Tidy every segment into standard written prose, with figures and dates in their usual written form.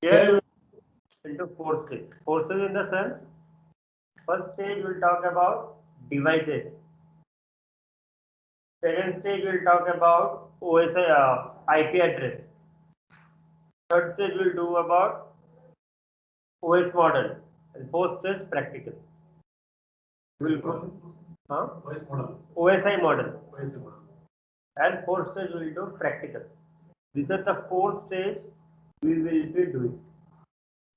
Here we will into four stages. Four stages in the sense, first stage we'll talk about devices. Second stage we'll talk about OSI IP address. Third stage we'll do about OS model. And fourth stage practical. We'll go OSI model. And fourth stage we'll do practical. These are the four stages we will be doing.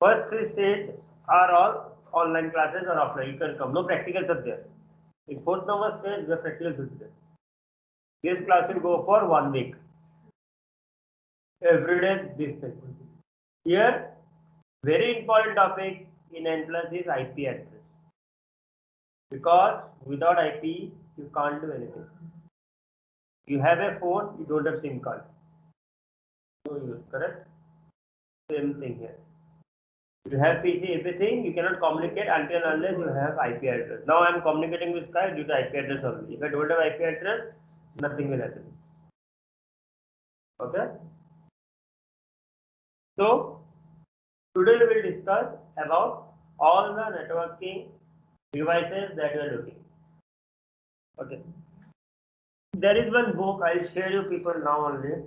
First three stages are all online classes or offline. You can come. No practicals are there. In fourth number stage, the practicals will be there. This class will go for 1 week. Every day this thing. Here, very important topic in N plus is IP address. Because without IP, you can't do anything. You have a phone, you don't have SIM card. No use, correct? Same thing here. You have PC, everything, you cannot communicate until unless you have IP address. Now I am communicating with Sky due to IP address only. If I don't have IP address, nothing will happen. Okay? So, today we will discuss about all the networking devices that we are looking. Okay. There is one book I'll share you people now only.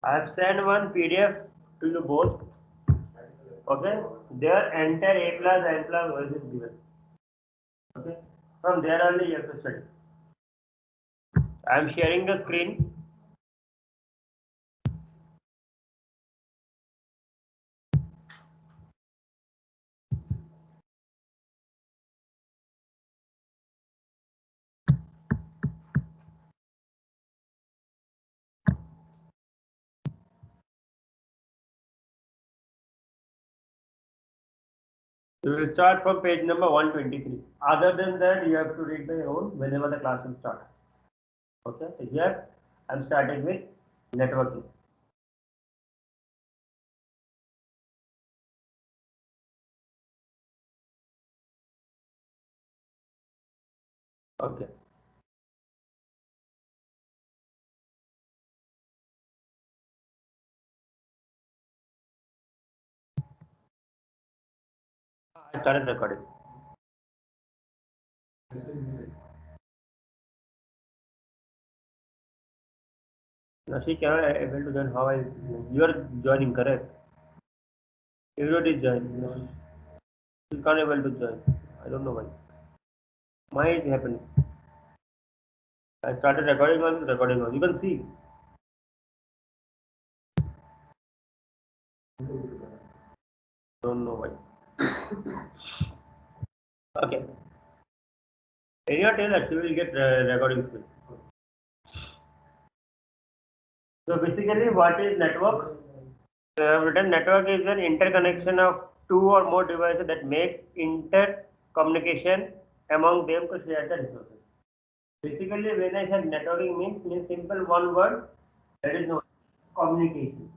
I have sent one PDF to you both. Okay. There entire A plus N plus voice is given. Okay. From there only you have to study. I am sharing the screen. You will start from page number 123. Other than that, you have to read by your own whenever the class will start. Okay, so here I am starting with networking. Okay. I started recording. Now she cannot able to join. How I you are joining, correct? Everybody is joining. She can't able to join. I don't know why. Why is happening? I started recording on this recording on. You can see. Don't know why. Okay. Anyone tell that she will get recording skill. So basically, what is network? Written network is an interconnection of two or more devices that makes intercommunication among them to share the resources. Basically, when I said networking means in simple one word, that is no communication.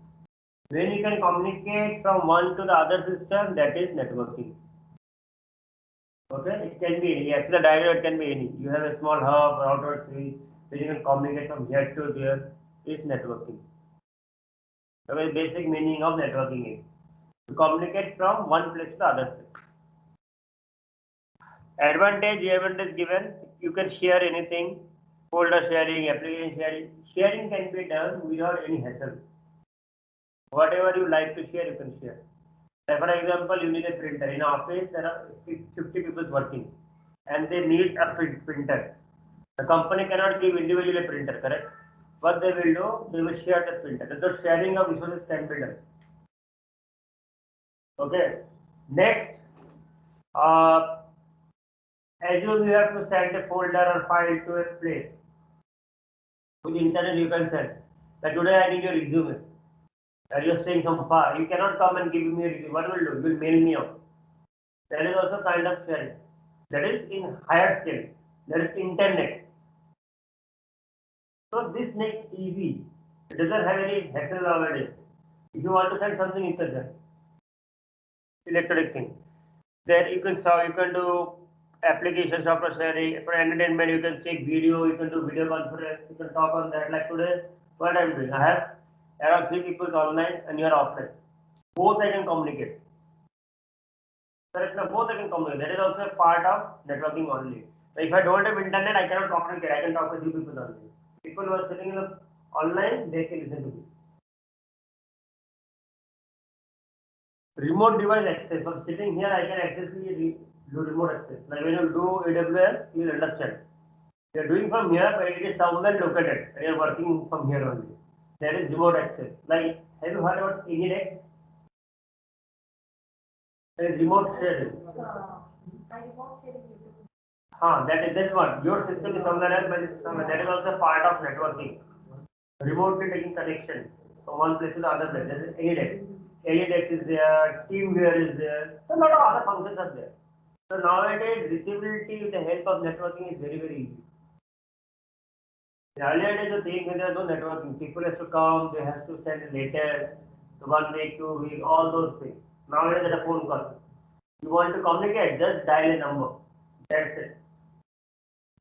When you can communicate from one to the other system, that is networking. Okay, it can be any. Actually, the diagram it can be any. You have a small hub, router, switch, where you can communicate from here to there. Is networking. The very basic meaning of networking is to communicate from one place to the other place. Advantage, advantage given, you can share anything, folder sharing, application sharing. Sharing can be done without any hassle. Whatever you like to share, you can share. Like for example, you need a printer. In office, there are 50 people working and they need a printer. The company cannot give individually a printer, correct? What they will do, they will share the printer. So sharing of resources can be done. Okay. Next, uh, assume you have to send a folder or file to a place. With internet, you can send. That today I need your resume. And you're staying from far. You cannot come and give me a resume. What will do? You will mail me out. That is also kind of sharing. That is in higher scale. That is internet. So this makes easy. It doesn't have any hassle nowadays. If you want to send something, you can send electronic thing. Then you can solve, you can do application software sharing for entertainment. You can check video, you can do video conference, you can talk on that. Like today, what I'm doing, I have around 3 people online and you are offline. Both I can communicate. Correct? Now both I can communicate. That is also a part of networking only. So if I don't have internet, I cannot communicate. I can talk with you people only. People who are sitting in the online, they can listen to me. Remote device access. From sitting here, I can access the remote access. Like when you do AWS, you will understand. You are doing from here, but it is somewhere located. And you are working from here only. That is remote access. Like, have you heard about Enidex? That is remote sharing. That is what your system is somewhere else, but it's somewhere. That is also part of networking. Remotely taking connection from one place to the other place. That is Enidex. Enidex is there. TeamViewer is there. So a lot of other functions are there. So nowadays, reachability with the help of networking is very, very easy. The earlier days, the thing when there was no networking, people have to come, they have to send a letter, so 1 week, 2 week, all those things. Nowadays, it's a phone call. You want to communicate, just dial a number. That's it.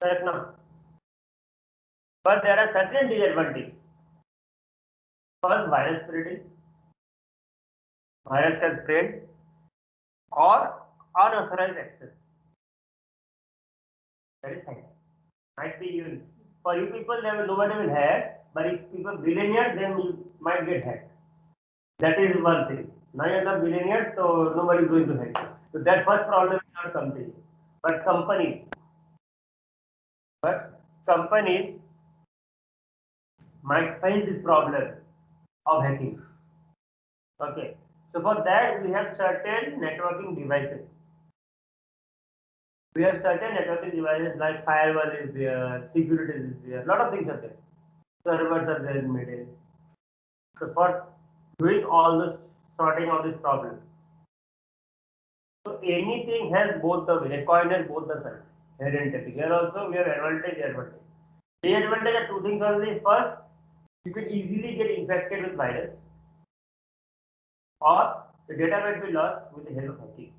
Correct now. But there are certain disadvantages. First, virus spreading. Virus can spread or unauthorized access. That is fine. Might be even for you people, nobody will hack, but if people billionaires, then you might get hacked. That is one thing. Now you are not billionaires, so nobody is going to hack you. So that first problem is not something. But companies might face this problem of hacking. Okay. So for that we have certain networking devices. We have certain networking devices like firewall is there, security is there, lot of things are there. Servers are there in middle. So for doing all this sorting of this problem. So anything has both the way. A coin has both the sides. Inherently. Here also we have advantage, advantage. The advantage are two things only. First, you can easily get infected with virus, or the data might be lost with the help of hacking.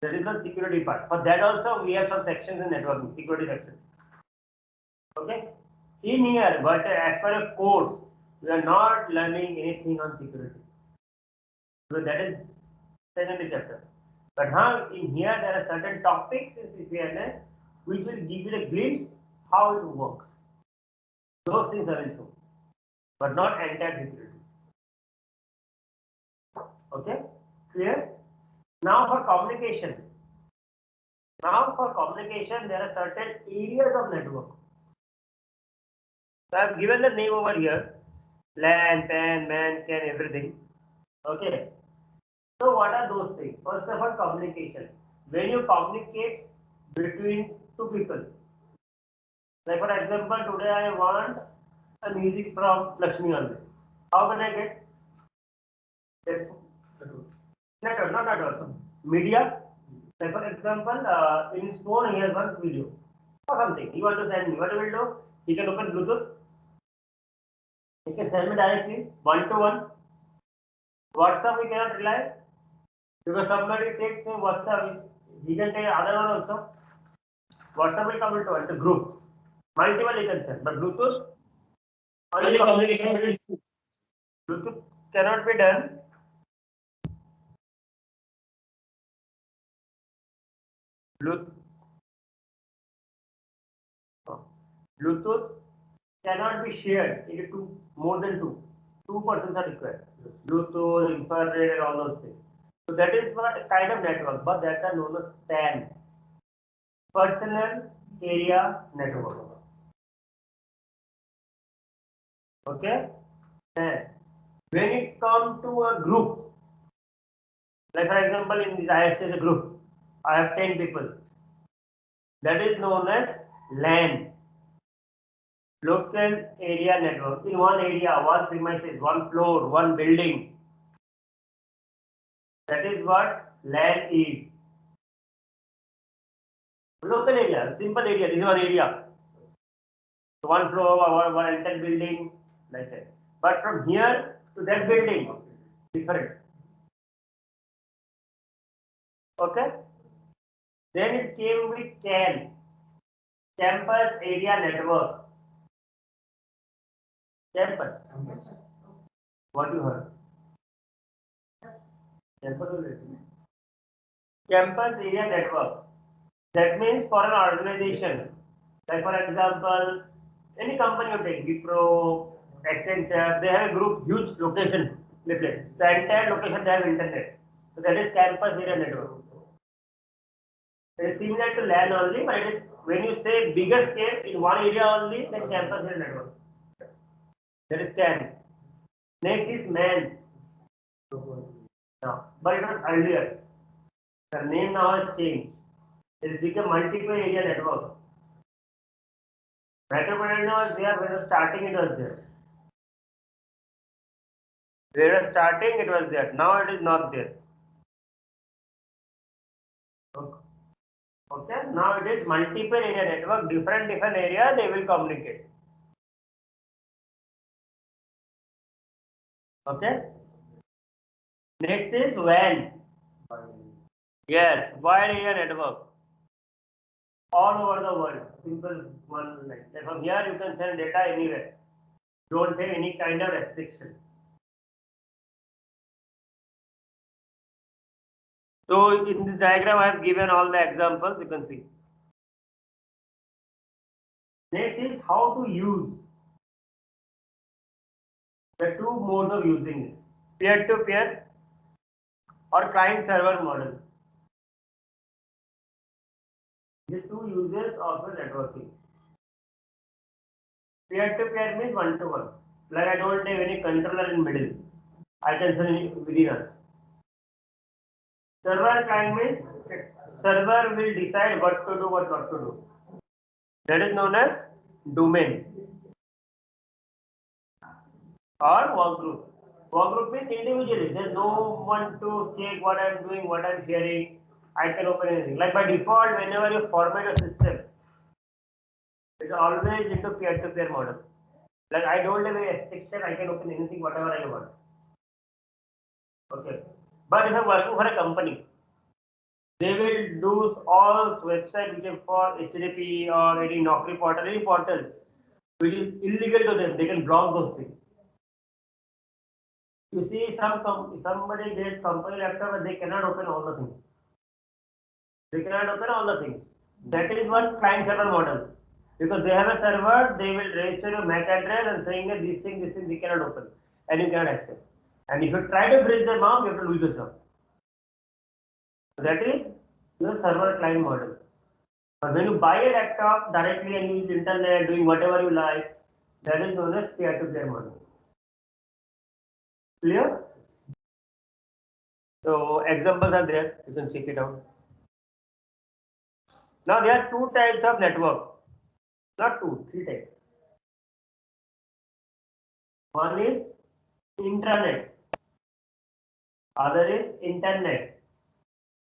That is the security part. For that also we have some sections in networking, security sections. Okay. In here, but as per a course, we are not learning anything on security. So that is second chapter. But in here there are certain topics in CCNA which will give you a glimpse how it works. Those things are in shown, but not entire security. Okay, clear? Now for communication. There are certain areas of network. So I have given the name over here: LAN, PAN, MAN, CAN, everything. Okay. So what are those things? First of all, communication. When you communicate between two people, like for example, today I want a music from Lakshmi only. How can I get? Yes. Network, not network. Media. Like for example, in his phone he has one video or something. He want to send me. What he will do? He can open Bluetooth. He can send me directly, one to one. WhatsApp we cannot rely because somebody takes WhatsApp. He can take other one also. WhatsApp will come into one, the group. Multiple you can send, but Bluetooth only communication between two. Bluetooth cannot be done. Bluetooth cannot be shared into more than two. Two persons are required. Bluetooth, infrared, and all those things. So that is what kind of network, but that are known as PAN, Personal Area Network. Okay? And when it comes to a group, like for example in this ISS group, I have 10 people. That is known as LAN, Local Area Network. In one area, one premises, one floor, one building. That is what LAN is. Local area, simple area, this is one area. So one floor or one entire building like that. But from here to that building, different. Okay. Then it came with CAN, Campus Area Network. Campus. What you heard? Campus Area Network. That means for an organization, like for example, any company you take, Wipro, Accenture, they have a group, huge location, let's say. The entire location they have internet. So that is campus area network. It is similar to LAN only, but it is when you say bigger scale in one area only, then campus area network. That is CAN. Next is MAN. Now, but it was earlier. The name now has changed. It has become multiple area network. Metropolitan was there when it was starting, it was there. When it was starting, it was there. Now it is not there. Okay. Now it is multiple area network. Different area they will communicate. Okay. Next is WAN. Yes, wide area network. All over the world. Simple one like that. From here you can send data anywhere. Don't have any kind of restriction. So in this diagram I have given all the examples, you can see. Next is how to use. The two modes of using it. Peer-to-peer or client-server model. The two uses of the networking. Peer-to-peer means one-to-one. Like I don't have any controller in middle. I can send within us. Server client means server will decide what to do, what not to do. That is known as domain or workgroup. Workgroup means individually. There is no one to check what I am doing, what I am sharing. I can open anything. Like by default, whenever you format a system, it's always into peer-to-peer model. Like I don't have a restriction, I can open anything, whatever I want. Okay. But if I'm working for a company, they will do all website which is for HTTP or any Naukri portal, any portal, which is illegal to them. They can block those things. You see, somebody gets company laptop and they cannot open all the things. They cannot open all the things. That is what client server model. Because they have a server, they will register your MAC address and saying that this thing we cannot open and you cannot access. And if you try to bridge them out, you have to lose the job. So that is your server client model. But when you buy a laptop directly and use internet, doing whatever you like, that is known as peer-to-peer model. Clear? So examples are there, you can check it out. Now there are two types of network. Not two, three types. One is intranet, other is internet.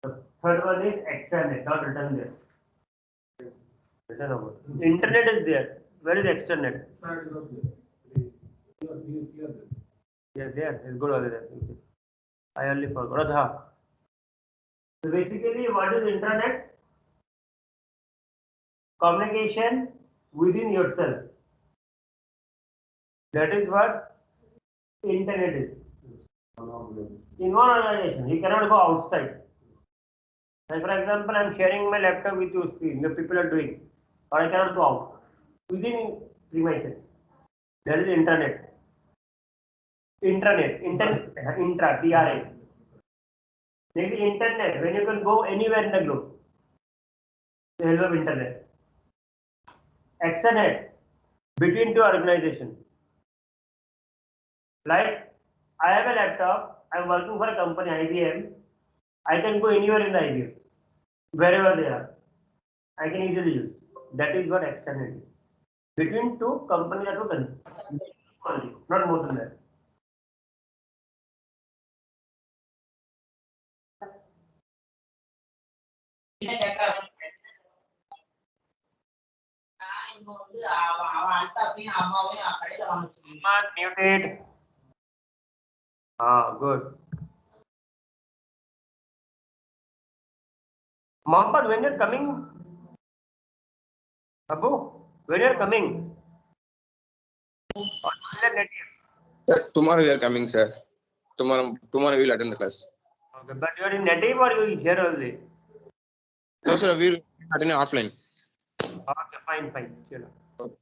The third one is extranet, not written there. Written about. Internet is there. Where is extranet? Yeah, there. It's good over there. I only forgot. So basically, what is intranet? Communication within yourself. That is what internet is. In one organization, you cannot go outside. Like for example, I am sharing my laptop with you screen, the people are doing, or I cannot go out. Within premises. That is internet. Intranet, intra, TRA. Next is internet, when you can go anywhere in the globe. The help of internet. Extranet, between two organizations. Like, I have a laptop, I am working for a company, IBM. I can go anywhere in the IBM, wherever they are. I can easily use. That is what extranet is. Between two companies that will only, not more than that. Muted. Good. Mohammed, when you're coming, Abu, when you're coming, Tomorrow we are coming, sir. Tomorrow we will attend the class. okay, but you're in native or you here only? No, sir, we will attend offline. Okay, fine. Chalo. Okay.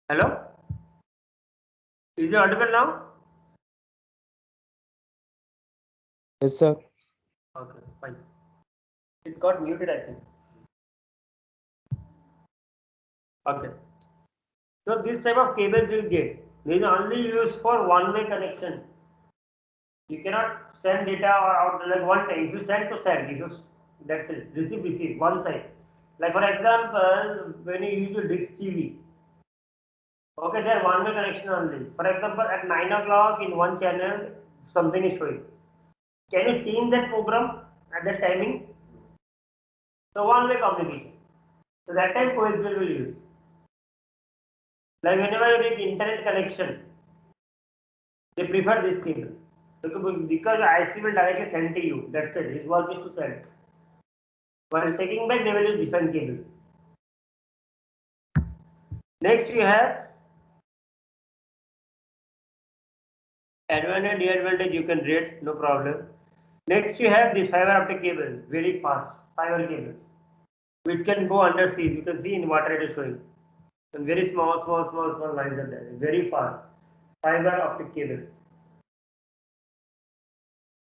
Hello? Is it audible now? Yes, sir. Okay, fine. It got muted, I think. Okay. So this type of cables you get. This is only used for one-way connection. You cannot send data out like one time. If you send to send, if you that's it. Receive one side. Like for example, when you use your Dish TV, okay, there one-way connection only. For example, at 9 o'clock in one channel, something is showing. Can you change that program at that timing? So one-way communication. So that time coaxial will use. Like whenever you need internet connection, they prefer this cable. Because ISP will directly send to you. That's it. His work is to send. While taking back, they will use different cable. Next, we have advantage, disadvantage. You can rate, no problem. Next, you have this fiber optic cable, very fast fiber cables, which can go under seas. You can see in water it is showing. And very small lines are there. Very fast fiber optic cables.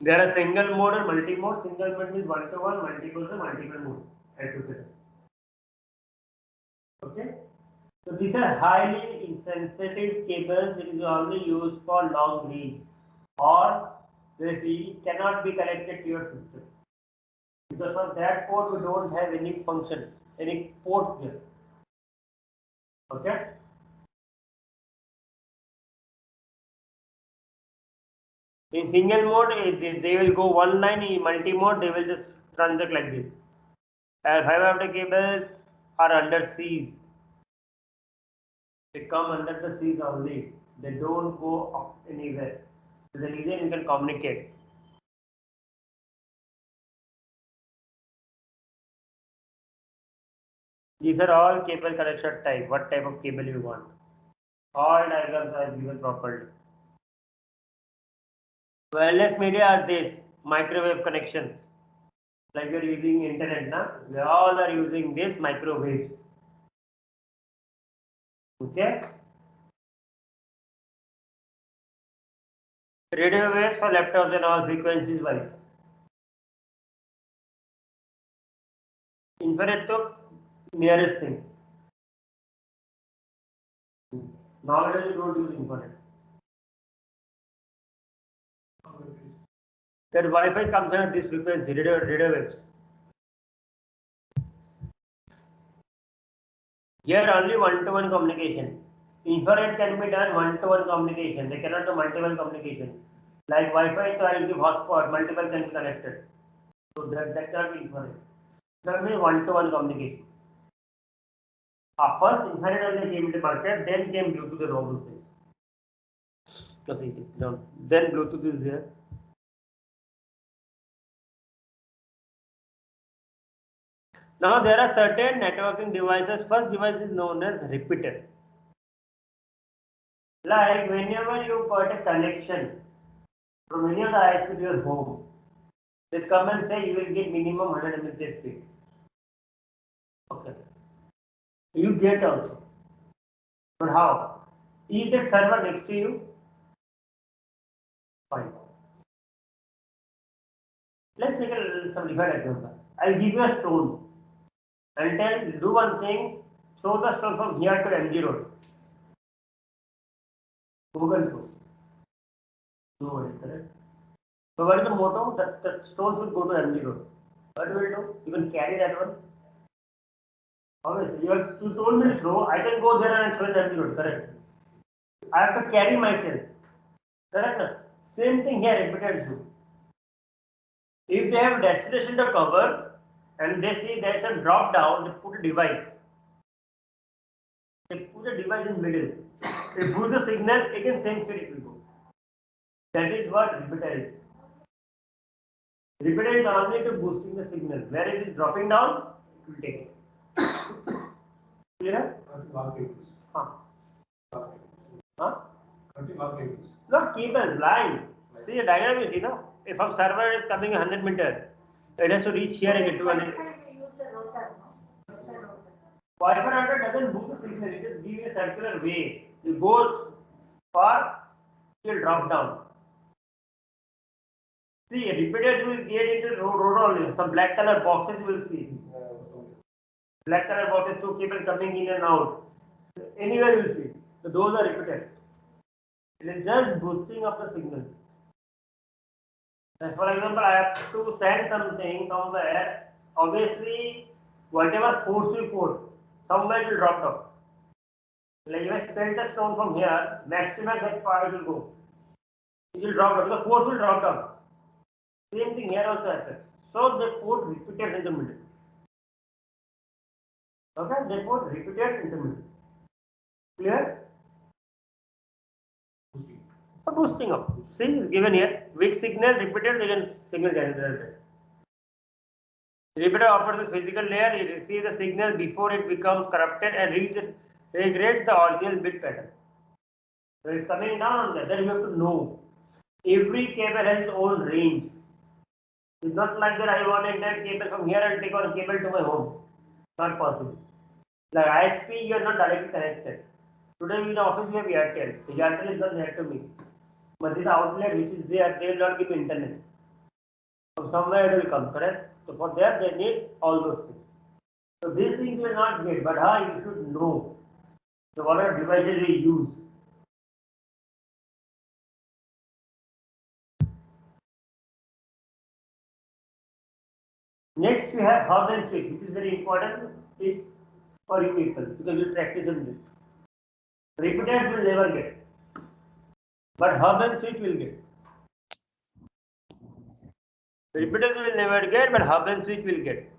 There are single mode and multi mode. Single mode means one to one, multiple to multiple mode. Okay. So these are highly insensitive cables. It is only used for long reach, or it cannot be connected to your system, because on that port we don't have any function, any port there. Okay. In single mode, they will go one line. In multi mode, they will just transact like this. As fiber optic cables are under seas, they come under the seas only. They don't go up anywhere. So the reason you can communicate. These are all cable connection type. What type of cable you want? All diagrams are given properly. Wireless media are this microwave connections. Like you're using internet now, they all are using this microwaves. Okay. Radio waves for laptops and all frequencies wise. Infrared to nearest thing. Nowadays you don't use infrared. That Wi-Fi comes at this frequency, radio waves. Here only one-to-one communication. Infrared can be done one-to-one communication. They cannot do multiple communication. Like Wi-Fi, so I will give hotspot, multiple can be connected. So that cannot be infrared. That means one-to-one communication. First infrared only came into market, then came Bluetooth and all those things. Because it is down. Then Bluetooth is there. Now there are certain networking devices. First device is known as repeater. Like whenever you got a connection from any of the ISP to your home, they come and say you will get minimum 100 Mbps speed. Okay. You get also. But how? Is the server next to you? Fine. Let's take a simplified example. I'll give you a stone and tell do one thing, throw the stone from here to MG Road. Google goes. No worries, correct? So what is the motto? That the stone should go to MG Road. What will you do? You can carry that one. Obviously, you told me to throw. I can go there and throw in MG Road, correct? I have to carry myself. Correct? Same thing here, repeaters do. If they have destination to cover and they see there is a drop down, they put a device. They put a device in middle. They boost the signal, again same speed it will go. That is what repeater is. Repeater is only to boosting the signal. Where it is dropping down, it will take it. Clear? Huh? Huh? Not cables, line. See the diagram you see, no? If a server is coming 100 meters, it has to reach here and get 200. Wi-Fi router doesn't boost the signal, it just gives a circular wave. It goes far, it will drop down. See, repeaters will get into road only. Some black color boxes you will see. Black color boxes, two cables coming in and out. Anywhere you will see. So those are repeaters. It is just boosting of the signal. For example, I have to send something somewhere. Obviously, whatever force we put, somewhere it will drop down. Like if I spell the stone from here, maximum that far it will go. It will drop down because force will drop down. Same thing here also happens. So they put repeaters in the middle. Okay, they put repeaters in the middle. Clear? So boosting up. See, is given here. Weak signal, repeated, again signal generated. Repeater offers a physical layer. It receives the signal before it becomes corrupted and regrades the original bit pattern. So it's coming down on that. Then you have to know. Every cable has its own range. It's not like that I want a net cable from here and take on a cable to my home. Not possible. Like ISP, you are not directly connected. Today in the office we have Airtel. The Airtel is not there to me. But this outlet which is there, they will not give internet. From somewhere it will come, correct? So for that they need all those things. So these things will not get, but you should know. So what are devices we use? Next we have hub and switch, which is very important is for you people because you practice in this. Repeaters will never get, but hub and switch will get. Repeaters will never get, but hub and switch will get.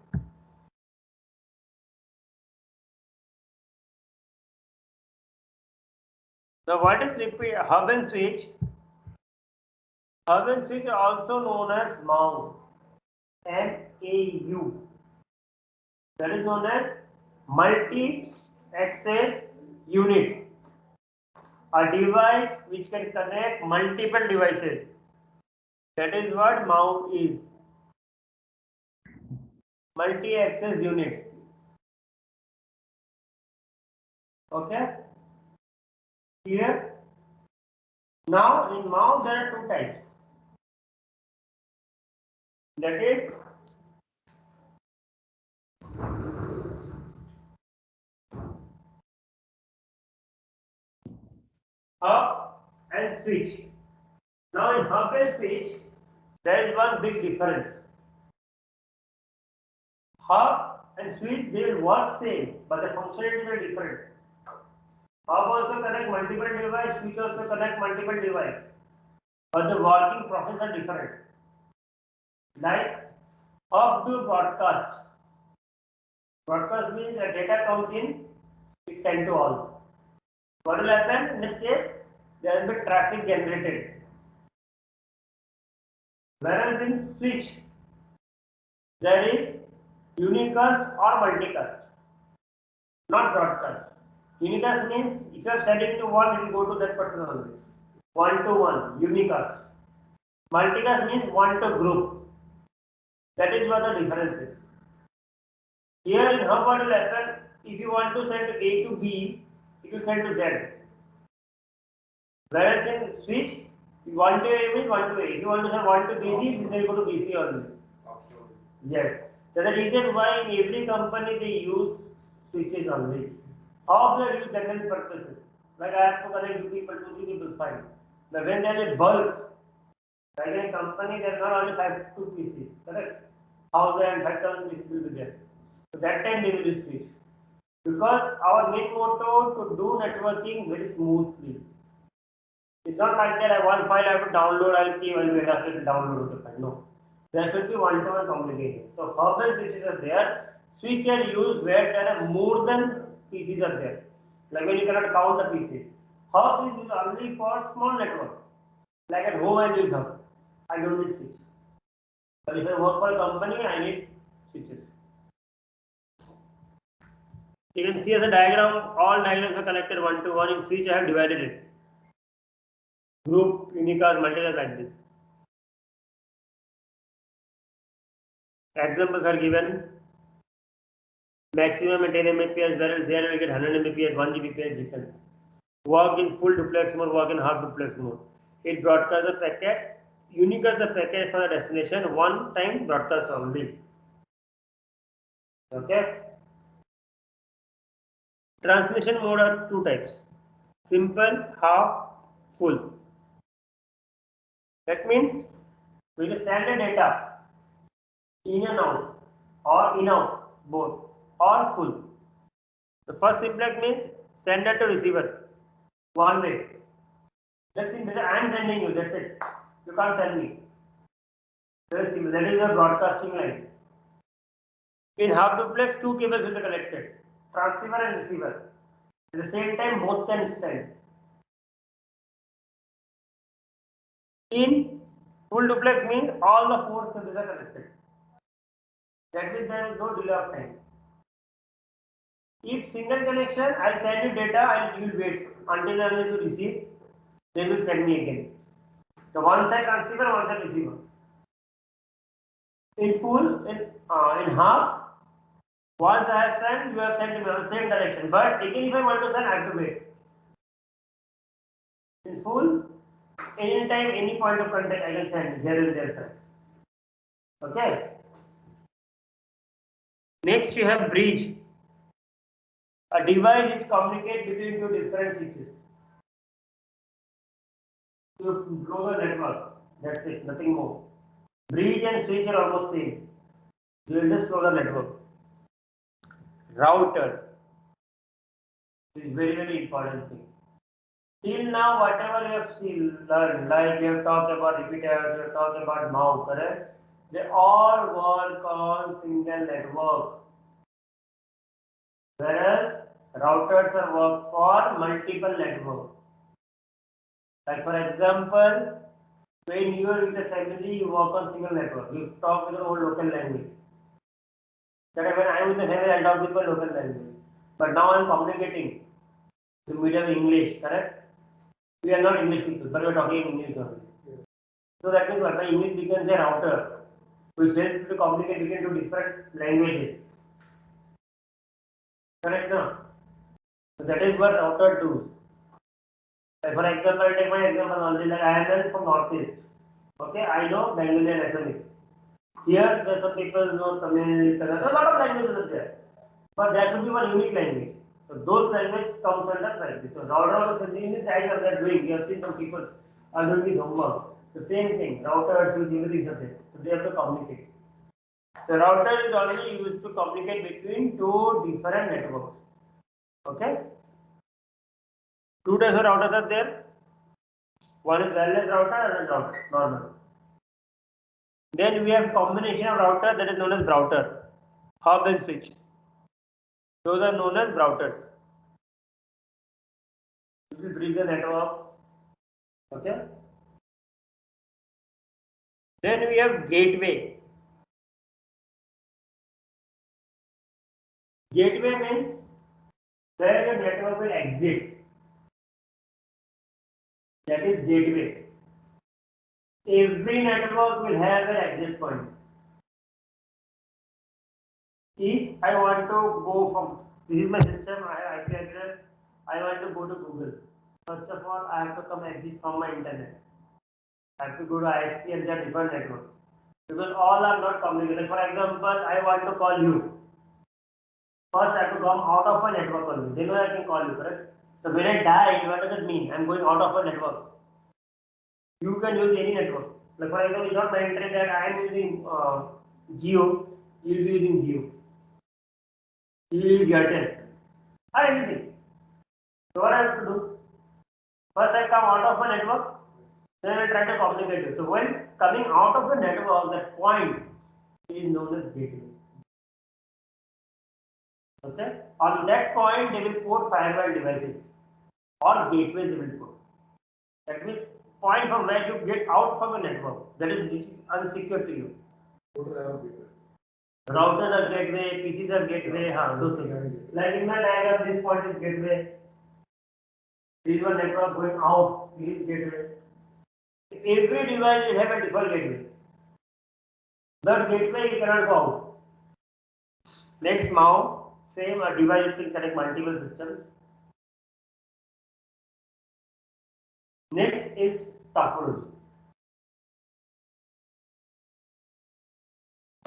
Now what is hub and switch? Hub and switch are also known as MAU. MAU. That is known as multi-access unit. A device which can connect multiple devices. That is what MAU is. Multi-access unit. Okay? Here. Now in MAU there are two types. That is hub and switch. Now in hub and switch, there is one big difference. Hub and switch, they will work same, but the functionalities are different. Hub also connect multiple devices, switch also connect multiple devices, but the working process are different. Like hub to broadcast. Broadcast means the data comes in, it's sent to all. What will happen in this case? There will be traffic generated. Whereas in switch, there is unicast or multicast, not broadcast. Unicast means if you are sending to one, it will go to that person only. One to one, unicast. Multicast means one to group. That is what the difference is. Here in hub, what will happen? If you want to send A to B, it will send to Z. Whereas in switch, one to A means one to A. If you want to send one to BC, then you go to BC only. Yes. That's the reason why in every company they use switches only. How they use general purposes. Like I have to connect two people, fine. But when there is a bulk, like in a company, there are not only 5 to PCs, correct? 1,000 and 5,000 PCs will be there. So that time they will use switch. Because our main motto to do networking very smoothly. It's not like that I one file I have to download, I'll keep, I'll wait after to download the file. No. There should be one-to-one communication. So hub and switches are there. Switch are used where there are more than PCs are there. Like when you cannot count the PCs. Hub is used only for small network. Like at home I use hub. I don't need switch. But if I work for a company, I need switches. You can see as a diagram, all diagrams are connected one to one. In switch I have divided it. Group, unicast, multicast like this. Examples are given. maximum at 10 Mbps, whereas there we get 100 Mbps, 1 Gbps difference. Work in full duplex mode, work in half duplex mode. It broadcasts the packet, unique as the packet for the destination, one time broadcast only. Okay. Transmission mode are two types: simple, half, full. That means we will send the data in and out, or in out, both, or full. The first simplex means sender to receiver, one way. That's it. I am sending you. That's it. You can't send me. Very simple. That is the broadcasting line. In half duplex, two cables will be connected, transceiver and receiver. At the same time, both can send. In full duplex means all the four cables are connected. That means there is no delay of time. If single connection, I'll send you data and you will wait until unless you receive, they will send me again. So one side transceiver, one side receiver. In full, in half, once I have sent, you have sent me on the same direction. But again, if I want to send, I have to wait. In full, anytime, any point of contact, I can send here and there. Okay. Next, you have bridge. A device which communicates between two different switches. To flow the network. That's it, nothing more. Bridge and switch are almost same. You will just flow the network. Router is very important thing. Till now, whatever you have learned, like we have talked about repeaters, we have talked about MAU, correct? They all work on single network. Whereas routers are work for multiple networks. Like for example, when you are with a family, you work on single network. You talk with your own local language. That when I am with the family, I talk with my local language. But now I am communicating with medium English, correct? We are not English people, but we are talking English only. So that means what? My English becomes a router, which helps to communicate between two different languages. Correct now? So that is what router does. Like for example, I take my example only, like I am from Northeast. Okay, I know Bengali and Assamese. Here, there are some people know Tamil, Kannada, a lot of languages are there. But there should be one unique language. So those languages comes under language. So router also in this diagram they are doing. You have seen some people are doing this homework. The same thing. Router, switch, everything is there. So they have to communicate. The router is only used to communicate between two different networks. Okay? Two types of routers are there. One is wireless router and another router, normal. Then we have combination of router that is known as router, hub and switch. Those are known as routers. This will bridge the network. Okay. Then we have gateway. Gateway means where the network will exit. That is gateway. Every network will have an exit point. If I want to go from, this is my system, I have IP address, I want to go to Google. First of all, I have to come exit from my internet. I have to go to ISP and their different network. Because all are not communicated. For example, I want to call you. First, I have to come out of my network only. Then I can call you, correct? So when I die, what does it mean? I am going out of my network. You can use any network. Like for example, it's not mandatory that I am using Jio, you will be using Jio. You will use Airtel. Or anything. So what I have to do? First I come out of my network, then I try to communicate with you. So when coming out of the network, that point is known as gateway. Okay? On that point, they will put firewall devices or gateways they will put. That means point from where you get out from the network, that is which is unsecure to you. Routers are gateway, PCs are gateway, those things. Like in my diagram, this point is gateway. This is one network going out, this is gateway. Every device will have a default gateway. That gateway you cannot go out. Next MAU, same a device can connect multiple systems. Next is topology.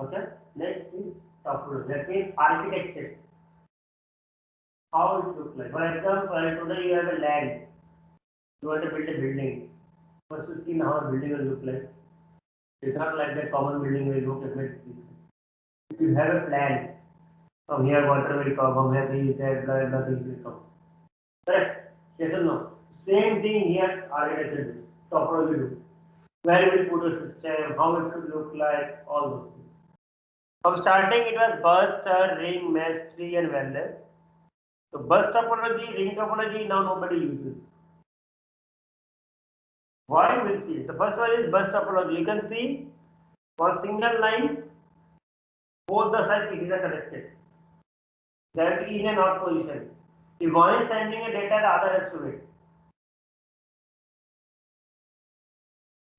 Okay, next is topology. That means architecture. How it looks like. For example, today you have a land. You want to build a building. First, you see how a building will look like. It's not like the common building where you look at it. If you have a plan, from here water will come, from here things, there, blah, blah, things will come. Correct? Yes or no? Same thing here, architecture do. Topology do. Where we put a system, how it should look like, all those things. From starting, it was bus, star, ring, mesh, tree, and wireless. So bus topology, ring topology, now nobody uses. Why? We'll see. The first one is bus topology. You can see one single line, both the side pieces are connected. They have to be in and out position. If one is sending a data, the other has to wait.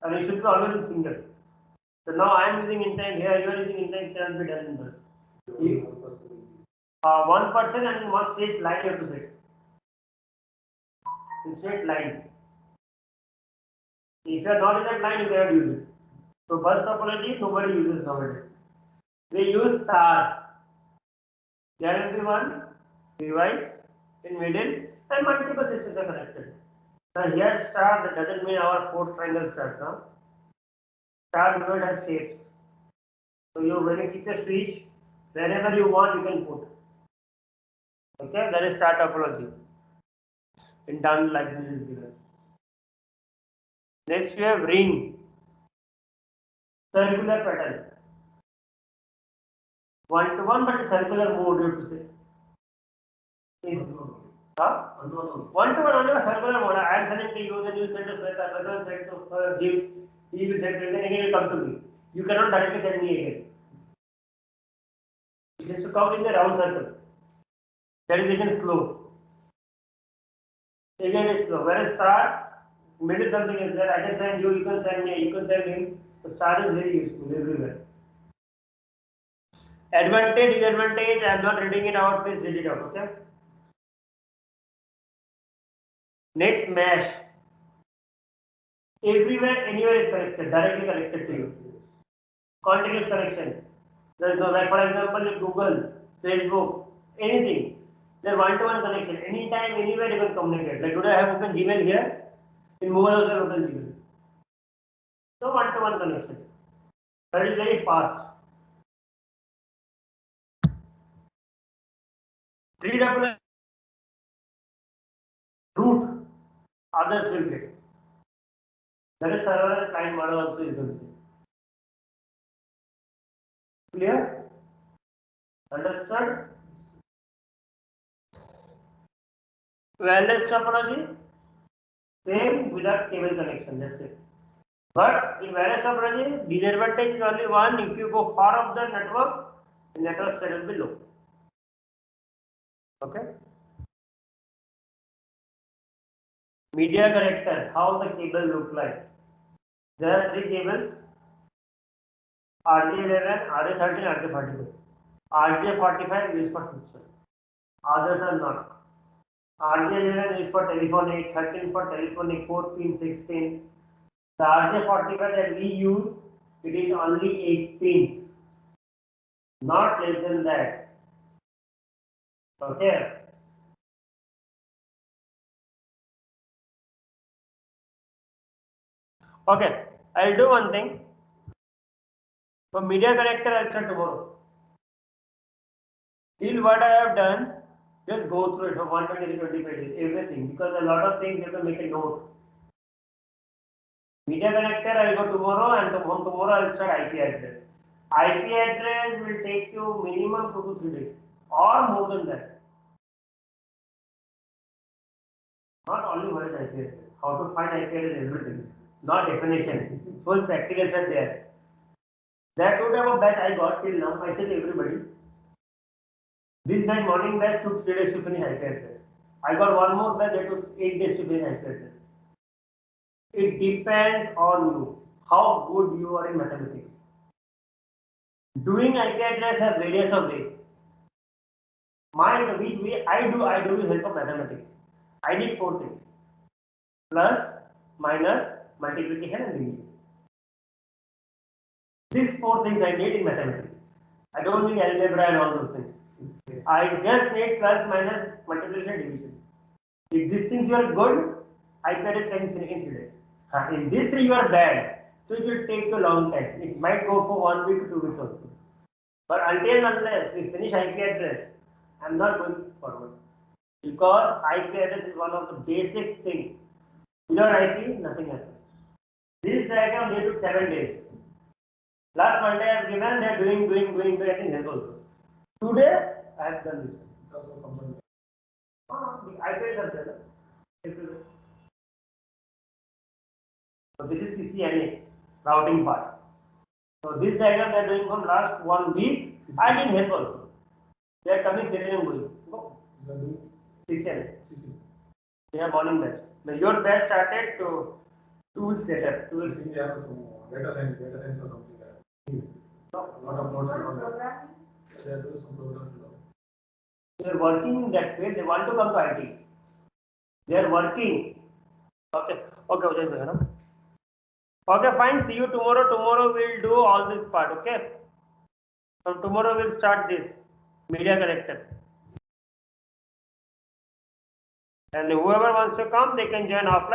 And it should be always in single. So now I am using intent here, you are using intent, can be done in bus. One person and one straight line you have to set. In straight line. If you are not in that line, you cannot use it. So bus topology nobody uses nowadays. They use star. There will be one device in middle and multiple systems are connected. Now here star, that doesn't mean our fourth triangle starts now. Star do not have shapes. So you when you keep a switch, wherever you want you can put. Okay, that is star topology. In done like this is given. Next you have ring. Circular pattern. One to one but circular mode you have to say. Is one to one only a circular mode. I am sending to you, then you send to Sweta, Sweta will send to him, he will send to you, then again will come to me. You cannot directly send me again. It has to come in the round circle. That is again slow. Again it's slow. Whereas star, middle something is there, I can send you, you can send me, you can send him. So star is very useful everywhere. Advantage, disadvantage, I am not reading it out, please read it out, okay? Next, mesh. Everywhere, anywhere is connected, directly connected to you. Continuous connection. There is no, like for example, Google, Facebook, anything. There one-to-one connection. Anytime, anywhere you can communicate. Like today I have opened Gmail here. In mobile also I have opened Gmail. So one-to-one connection. That is very fast. 3W root, others will get. That is server and client model also you can see. Clear? Understood? Wireless topology, same without cable connection, that's it. But in wireless topology, disadvantage is only one. If you go far up the network state will be low. Okay? Media connector, how the cable look like. There are three cables, RJ11, RJ13, RJ42. RJ45 is for system. Others are not. RJ11 is for telephonic, 13 for telephonic, 14, 16. The RJ45 that we use, it is only 8 pins, not less than that. Okay. Okay, I'll do one thing. For media connector, I'll start tomorrow. Till what I have done, just go through it for 120 to 20 pages, everything, because a lot of things you have to make a note. Media connector, I'll go tomorrow, and from tomorrow I'll start IP address. IP address will take you minimum 2 to 3 days, or more than that. Not only what is IP address, how to find IP address, everything. Not definition. Full practicals are there. That 2 type of batch I got till now. I said everybody. This batch morning batch took 3 days to finish IP address. I got one more batch that took 8 days to finish IP address. It depends on you, how good you are in mathematics. Doing IP address has various of ways. I do with help of mathematics. I need 4 things: plus, minus, multiplication, and division. These 4 things I need in mathematics. I don't need algebra and all those things. I just need plus, minus, multiplication, and division. If these things you are good, IPRS can finish in 3 days. In these 3 you are bad, so it will take a long time. It might go for 1 week to 2 weeks also. But until and unless we finish IP address, I am not going forward. Because IP address is one of the basic things. Without IP, nothing happens. This diagram they took 7 days. Last Monday I have given, they are doing, I think help also. Today, I have done this. The IP address are there. So this is CCNA, routing part. So this diagram they are doing from last 1 week. I didn't help also. They are coming serial and going. Go. CCNA. They are morning batch. But your batch started to 2 weeks later. 2 weeks. Data science or something like that. A lot of notes and all that. They are doing some programs. They are working in that field. They want to come to IT. They are working. Okay. Okay. Okay, fine. See you tomorrow. Tomorrow we'll do all this part. Okay. So tomorrow we'll start this media connector. And whoever wants to come, they can join offline.